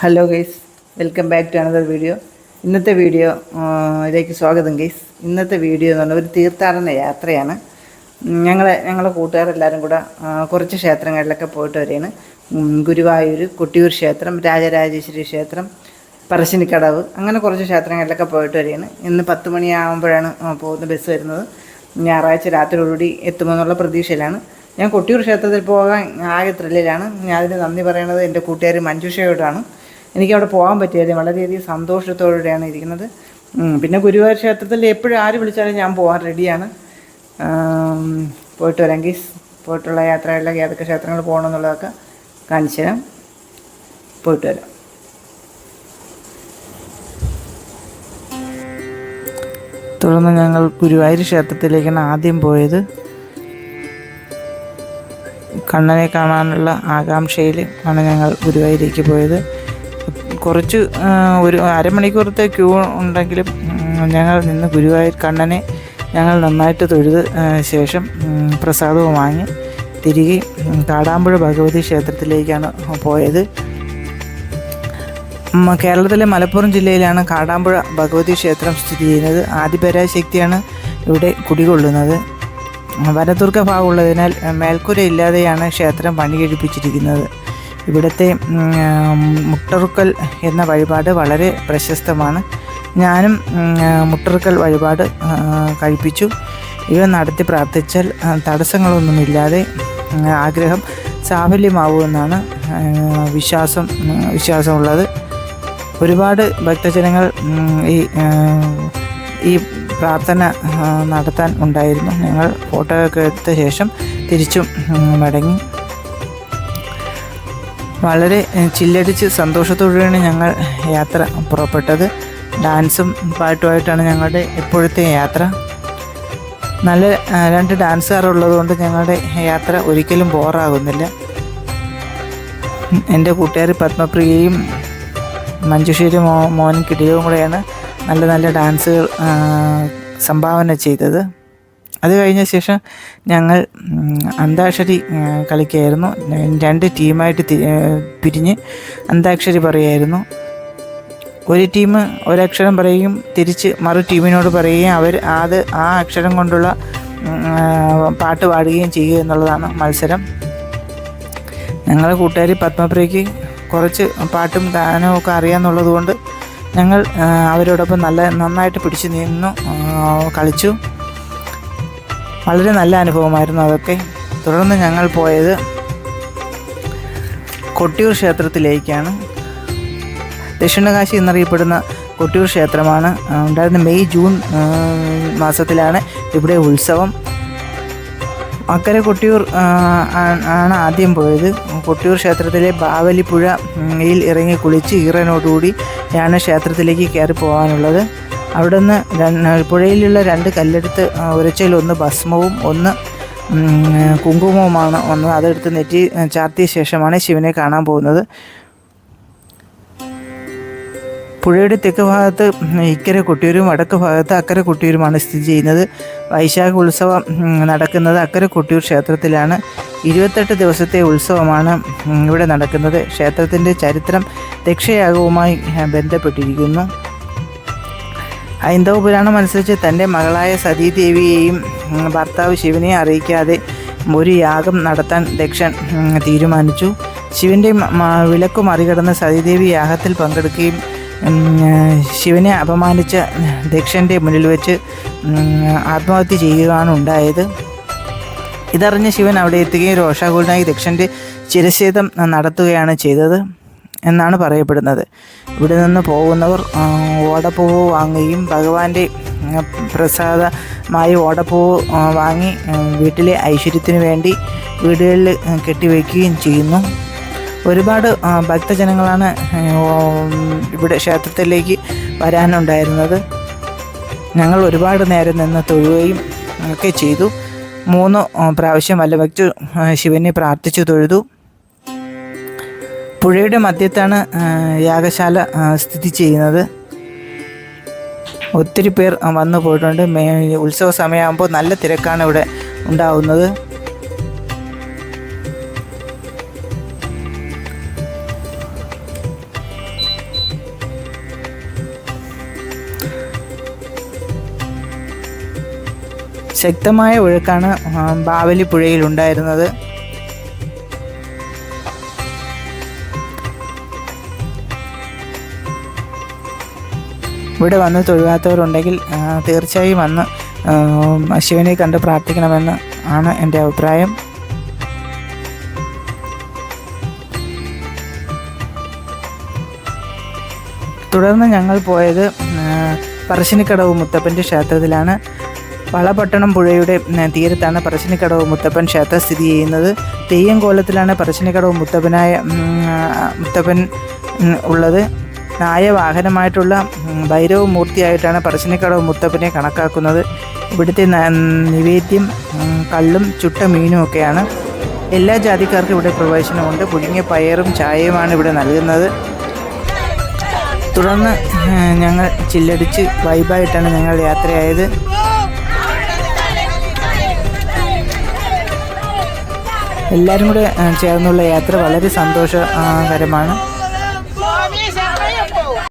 Hello guys, welcome back to another video. ഇന്നത്തെ video ഇതിലേക്ക് സ്വാഗതം ഗൈസ്. ഇന്നത്തെ വീഡിയോ എന്ന് പറഞ്ഞാൽ ഒരു തീർത്ഥാടന യാത്രയാണ്. ഞങ്ങളെ കൂട്ടുകാരെല്ലാവരും കൂടെ കുറച്ച് ക്ഷേത്രങ്ങളിലൊക്കെ പോയിട്ട് വരികയാണ്. ഗുരുവായൂർ, കൊട്ടിയൂർ ക്ഷേത്രം, രാജരാജേശ്വരി ക്ഷേത്രം, പറശ്ശിനിക്കടവ്, അങ്ങനെ കുറച്ച് ക്ഷേത്രങ്ങളിലൊക്കെ പോയിട്ട് വരികയാണ്. ഇന്ന് 10 മണിയാകുമ്പോഴാണ് പോകുന്ന ബസ് വരുന്നത്. ഞായറാഴ്ച രാത്രിയോടുകൂടി എത്തുമെന്നുള്ള പ്രതീക്ഷയിലാണ്. ഞാൻ കൊട്ടിയൂർ ക്ഷേത്രത്തിൽ പോകാൻ ആകെ ത്രില്ലിലാണ്. ഞാൻ അതിന് നന്ദി പറയുന്നത് എൻ്റെ കൂട്ടുകാർ മഞ്ജുഷയോടാണ്. എനിക്കവിടെ പോകാൻ പറ്റിയത് വളരെയധികം സന്തോഷത്തോടെയാണ് ഇരിക്കുന്നത്. പിന്നെ ഗുരുവായൂർ ക്ഷേത്രത്തിൽ എപ്പോഴും ആര് വിളിച്ചാലും ഞാൻ പോകാൻ റെഡിയാണ്. പോയിട്ട് വരാം ഗീസ്. പോയിട്ടുള്ള യാത്രകളിലൊക്കെ ഏതൊക്കെ ക്ഷേത്രങ്ങൾ പോകണമെന്നുള്ളതൊക്കെ കാണിച്ചു തരാം. പോയിട്ട് വരാം. തുടർന്ന് ഞങ്ങൾ ഗുരുവായൂർ ക്ഷേത്രത്തിലേക്കാണ് ആദ്യം പോയത്. കണ്ണനെ കാണാനുള്ള ആകാംക്ഷയിൽ ആണ് ഞങ്ങൾ ഗുരുവായൂരേക്ക് പോയത്. കുറച്ച് ഒരു അരമണിക്കൂറത്തെ ക്യൂ ഉണ്ടെങ്കിലും ഞങ്ങൾ നിന്ന് ഗുരുവായൂർ കണ്ണനെ ഞങ്ങൾ നന്നായിട്ട് തൊഴുത് ശേഷം പ്രസാദവും വാങ്ങി തിരികെ കാടാമ്പുഴ ഭഗവതി ക്ഷേത്രത്തിലേക്കാണ് പോയത്. കേരളത്തിലെ മലപ്പുറം ജില്ലയിലാണ് കാടാമ്പുഴ ഭഗവതി ക്ഷേത്രം സ്ഥിതി ചെയ്യുന്നത്. ആദിപരാശക്തിയാണ് ഇവിടെ കുടികൊള്ളുന്നത്. വനദുർഗ ഭാഗമുള്ളതിനാൽ മേൽക്കൂര ഇല്ലാതെയാണ് ക്ഷേത്രം പണി കഴിപ്പിച്ചിരിക്കുന്നത്. ഇവിടുത്തെ മുട്ടറുക്കൽ എന്ന വഴിപാട് വളരെ പ്രശസ്തമാണ്. ഞാനും മുട്ടറുക്കൽ വഴിപാട് കഴിപ്പിച്ചു. ഇവ നടത്തി പ്രാർത്ഥിച്ചാൽ തടസ്സങ്ങളൊന്നുമില്ലാതെ ആഗ്രഹം സാഫല്യമാവുമെന്നാണ് വിശ്വാസമുള്ളത്. ഒരുപാട് ഭക്തജനങ്ങൾ ഈ പ്രാർത്ഥന നടത്താൻ ഉണ്ടായിരുന്നു. ഞങ്ങൾ ഫോട്ടോ ഒക്കെ എടുത്ത ശേഷം തിരിച്ചും മടങ്ങി. വളരെ ചില്ലടിച്ച് സന്തോഷത്തോടെയാണ് ഞങ്ങൾ യാത്ര പുറപ്പെട്ടത്. ഡാൻസും പാട്ടുമായിട്ടാണ് ഞങ്ങളുടെ ഇപ്പോഴത്തെ യാത്ര. നല്ല 2 ഡാൻസുകാരുള്ളതുകൊണ്ട് ഞങ്ങളുടെ യാത്ര ഒരിക്കലും ബോറാകുന്നില്ല. എൻ്റെ കൂട്ടുകാർ പത്മപ്രിയയും മഞ്ജുശ്ശേരി മോനും കിടിയവും കൂടെയാണ് നല്ല നല്ല ഡാൻസുകൾ സംഭാവന ചെയ്തത്. അത് കഴിഞ്ഞ ശേഷം ഞങ്ങൾ അന്താക്ഷരി കളിക്കുകയായിരുന്നു. 2 ടീമായിട്ട് പിരിഞ്ഞ് അന്താക്ഷരി പറയുമായിരുന്നു. ഒരു ടീം ഒരക്ഷരം പറയുകയും തിരിച്ച് മറു ടീമിനോട് പറയുകയും അവർ ആ അക്ഷരം കൊണ്ടുള്ള പാട്ട് പാടുകയും ചെയ്യുക എന്നുള്ളതാണ് മത്സരം. ഞങ്ങളുടെ കൂട്ടുകാർ പത്മപ്രിയയ്ക്ക് കുറച്ച് പാട്ടും ഗാനവും ഒക്കെ അറിയാമെന്നുള്ളത് കൊണ്ട് ഞങ്ങൾ അവരോടൊപ്പം നന്നായിട്ട് പിടിച്ചു നിന്നു കളിച്ചു. വളരെ നല്ല അനുഭവമായിരുന്നു അതൊക്കെ. തുടർന്ന് ഞങ്ങൾ പോയത് കൊട്ടിയൂർ ക്ഷേത്രത്തിലേക്കാണ്. ദക്ഷിണകാശി എന്നറിയപ്പെടുന്ന കൊട്ടിയൂർ ക്ഷേത്രമാണ് ഉണ്ടായിരുന്ന. മെയ്-ജൂൺ മാസത്തിലാണ് ഇവിടെ ഉത്സവം. അക്കരെ കൊട്ടിയൂർ ആണ് ആദ്യം പോയത്. കൊട്ടിയൂർ ക്ഷേത്രത്തിലെ ബാവലിപ്പുഴയിൽ ഇറങ്ങി കുളിച്ച് ഈറനോടുകൂടിയാണ് ക്ഷേത്രത്തിലേക്ക് കയറി പോകാനുള്ളത്. അവിടെ നിന്ന് പുഴയിലുള്ള 2 കല്ലെടുത്ത് ഉരച്ചയിൽ 1 ഭസ്മവും 1 കുങ്കുമവുമാണ് ഒന്ന്. അതെടുത്ത് നെറ്റി ചാർത്തിയ ശേഷമാണ് ശിവനെ കാണാൻ പോകുന്നത്. പുഴയുടെ തെക്ക് ഭാഗത്ത് ഇക്കരെ കൊട്ടിയൂരും വടക്ക് ഭാഗത്ത് അക്കരെ കൊട്ടിയൂരുമാണ് സ്ഥിതി ചെയ്യുന്നത്. വൈശാഖ ഉത്സവം നടക്കുന്നത് അക്കരെ കൊട്ടിയൂർ ക്ഷേത്രത്തിലാണ്. 28 ദിവസത്തെ ഉത്സവമാണ് ഇവിടെ നടക്കുന്നത്. ക്ഷേത്രത്തിൻ്റെ ചരിത്രം ദക്ഷയാഗവുമായി ബന്ധപ്പെട്ടിരിക്കുന്നു. ഹൈന്ദവ പുരാണം അനുസരിച്ച് തൻ്റെ മകളായ സതീദേവിയെയും ഭർത്താവ് ശിവനെ അറിയിക്കാതെ ഒരു യാഗം നടത്താൻ ദക്ഷൻ തീരുമാനിച്ചു. ശിവൻ്റെ വിലക്കു മറികടന്ന് സതീദേവി യാഗത്തിൽ പങ്കെടുക്കുകയും ശിവനെ അപമാനിച്ച ദക്ഷൻ്റെ മുന്നിൽ വെച്ച് ആത്മഹത്യ ചെയ്യുകയാണ് ഉണ്ടായത്. ഇതറിഞ്ഞ് ശിവൻ അവിടെ എത്തുകയും രോഷാകുലനായി ദക്ഷൻ്റെ ശിരച്ഛേദം നടത്തുകയാണ് ചെയ്തത് എന്നാണ് പറയപ്പെടുന്നത്. ഇവിടെ നിന്ന് പോകുന്നവർ ഓടപ്പൂവ് വാങ്ങുകയും ഭഗവാന്റെ പ്രസാദമായി ഓടപ്പൂവ് വാങ്ങി വീട്ടിലെ ഐശ്വര്യത്തിന് വേണ്ടി വീടുകളിൽ കെട്ടിവയ്ക്കുകയും ചെയ്യുന്നു. ഒരുപാട് ഭക്തജനങ്ങളാണ് ഇവിടെ ക്ഷേത്രത്തിലേക്ക് വരാനുണ്ടായിരുന്നത്. ഞങ്ങൾ ഒരുപാട് നേരം നിന്ന് തൊഴുകയും ഒക്കെ ചെയ്തു. 3 പ്രാവശ്യം വല്ല വെച്ച് ശിവനെ പ്രാർത്ഥിച്ചു തൊഴുതു. പുഴയുടെ മധ്യത്താണ് യാഗശാല സ്ഥിതി ചെയ്യുന്നത്. ഒത്തിരി പേർ വന്നു പോയിട്ടുണ്ട്. ഉത്സവ സമയമാകുമ്പോൾ നല്ല തിരക്കാണ് ഇവിടെ ഉണ്ടാവുന്നത്. ശക്തമായ ഒഴുക്കാണ് ബാവലി പുഴയിലുണ്ടായിരുന്നത്. ഇവിടെ വന്ന് തൊഴുവാത്തവരുണ്ടെങ്കിൽ തീർച്ചയായും വന്ന് ശിവനെ കണ്ട് പ്രാർത്ഥിക്കണമെന്ന് ആണ് എൻ്റെ അഭിപ്രായം. തുടർന്ന് ഞങ്ങൾ പോയത് പറശ്ശിനിക്കടവ് മുത്തപ്പൻ്റെ ക്ഷേത്രത്തിലാണ്. വളപട്ടണം പുഴയുടെ തീരത്താണ് പറശ്ശിനിക്കടവ് മുത്തപ്പൻ ക്ഷേത്രം സ്ഥിതി ചെയ്യുന്നത്. തെയ്യം കോലത്തിലാണ് പറശ്ശിനിക്കടവ് മുത്തപ്പൻ ഉള്ളത്. നായവാഹനമായിട്ടുള്ള ഭൈരവമൂർത്തിയായിട്ടാണ് പറശ്ശിനിക്കടവ് മുത്തപ്പനെ കണക്കാക്കുന്നത്. ഇവിടുത്തെ നിവേദ്യം കള്ളും ചുട്ട മീനും ഒക്കെയാണ്. എല്ലാ ജാതിക്കാർക്കും ഇവിടെ പ്രവേശനമുണ്ട്. പുഴുങ്ങിയ പയറും ചായയുമാണ് ഇവിടെ നൽകുന്നത്. തുടർന്ന് ഞങ്ങൾ ചില്ലടിച്ച് വൈബായിട്ടാണ് ഞങ്ങൾ യാത്രയായത്. എല്ലാവരും കൂടെ ചേർന്നുള്ള യാത്ര വളരെ സന്തോഷകരമാണ്.